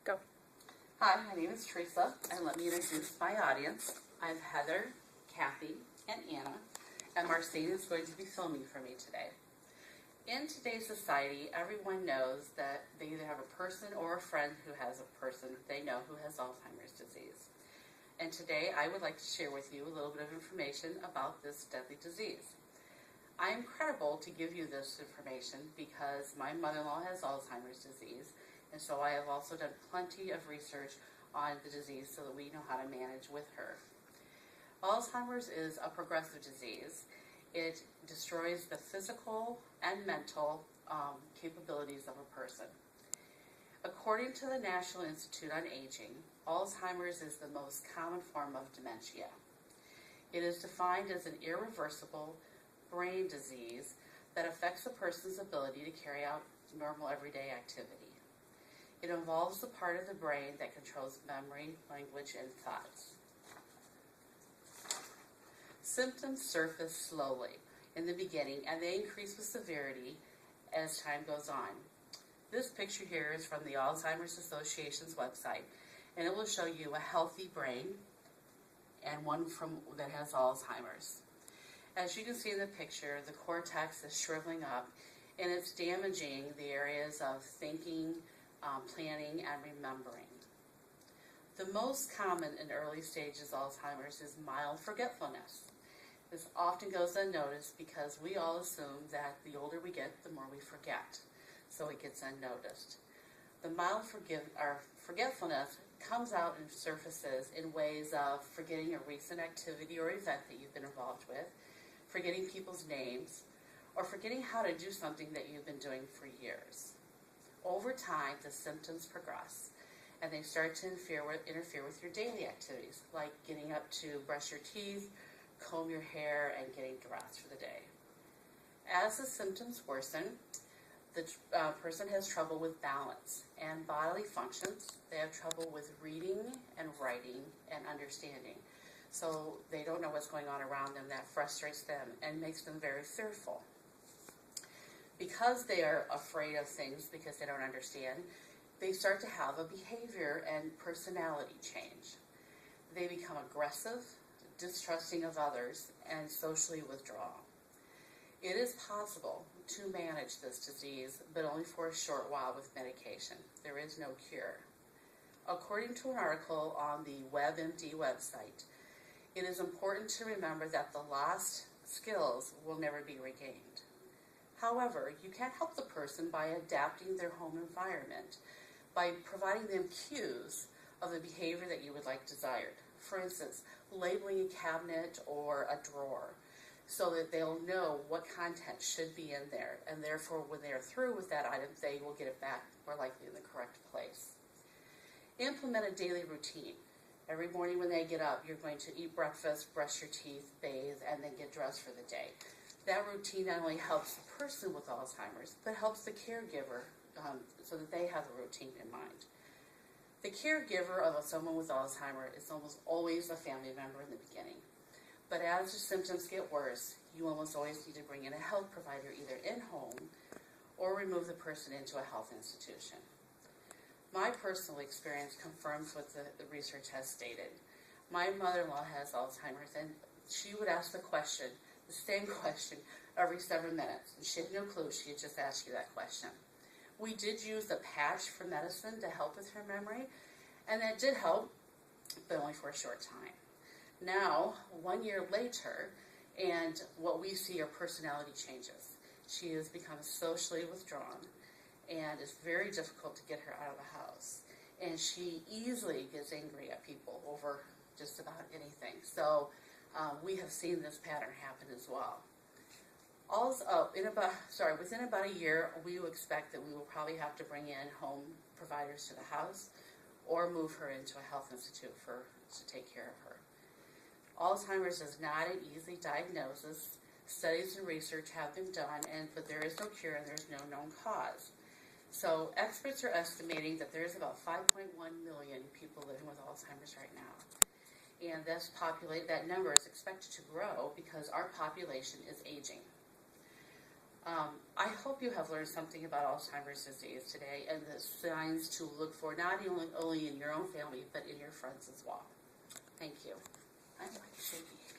Go. Hi, my name is Teresa, and let me introduce my audience. I'm Heather, Kathy, and Anna, and Marcine is going to be filming for me today. In today's society, everyone knows that they either have a person or a friend who has a person they know who has Alzheimer's disease. And today I would like to share with you a little bit of information about this deadly disease. I am credible to give you this information because my mother-in-law has Alzheimer's disease, and so I have also done plenty of research on the disease so that we know how to manage with her. Alzheimer's is a progressive disease. It destroys the physical and mental capabilities of a person. According to the National Institute on Aging, Alzheimer's is the most common form of dementia. It is defined as an irreversible brain disease that affects a person's ability to carry out normal everyday activity. It involves the part of the brain that controls memory, language, and thoughts. Symptoms surface slowly in the beginning, and they increase with severity as time goes on. This picture here is from the Alzheimer's Association's website, and it will show you a healthy brain and one that has Alzheimer's. As you can see in the picture, the cortex is shriveling up, and it's damaging the areas of thinking, planning, and remembering. The most common in early stages Alzheimer's is mild forgetfulness. This often goes unnoticed because we all assume that the older we get, the more we forget, so it gets unnoticed. The mild forgetfulness comes out and surfaces in ways of forgetting a recent activity or event that you've been involved with, forgetting people's names, or forgetting how to do something that you've been doing for years. Over time, the symptoms progress, and they start to interfere with your daily activities, like getting up to brush your teeth, comb your hair, and getting dressed for the day. As the symptoms worsen, the person has trouble with balance and bodily functions. They have trouble with reading and writing and understanding. So they don't know what's going on around them. That frustrates them and makes them very fearful. Because they are afraid of things, because they don't understand, they start to have a behavior and personality change. They become aggressive, distrusting of others, and socially withdrawn. It is possible to manage this disease, but only for a short while with medication. There is no cure. According to an article on the WebMD website, it is important to remember that the lost skills will never be regained. However, you can help the person by adapting their home environment, by providing them cues of the behavior that you would like desired. For instance, labeling a cabinet or a drawer so that they'll know what content should be in there, and therefore when they're through with that item, they will get it back more likely in the correct place. Implement a daily routine. Every morning when they get up, you're going to eat breakfast, brush your teeth, bathe, and then get dressed for the day. That routine not only helps the person with Alzheimer's, but helps the caregiver so that they have a routine in mind. The caregiver of someone with Alzheimer's is almost always a family member in the beginning. But as the symptoms get worse, you almost always need to bring in a health provider either in-home or remove the person into a health institution. My personal experience confirms what the research has stated. My mother-in-law has Alzheimer's, and she would ask the same question every 7 minutes. And she had no clue. She had just asked you that question. We did use a patch for medicine to help with her memory, and that did help, but only for a short time. Now, 1 year later, and what we see are personality changes. She has become socially withdrawn, and it's very difficult to get her out of the house. And she easily gets angry at people over just about anything. So we have seen this pattern happen as well. Within about a year, we will expect that we will probably have to bring in home providers to the house or move her into a health institute to take care of her. Alzheimer's is not an easy diagnosis. Studies and research have been done, but there is no cure and there's no known cause. So experts are estimating that there's about 5.1 million people living with Alzheimer's right now. And that number is expected to grow because our population is aging. I hope you have learned something about Alzheimer's disease today and the signs to look for, not only in your own family, but in your friends as well. Thank you. I'd like to shake you.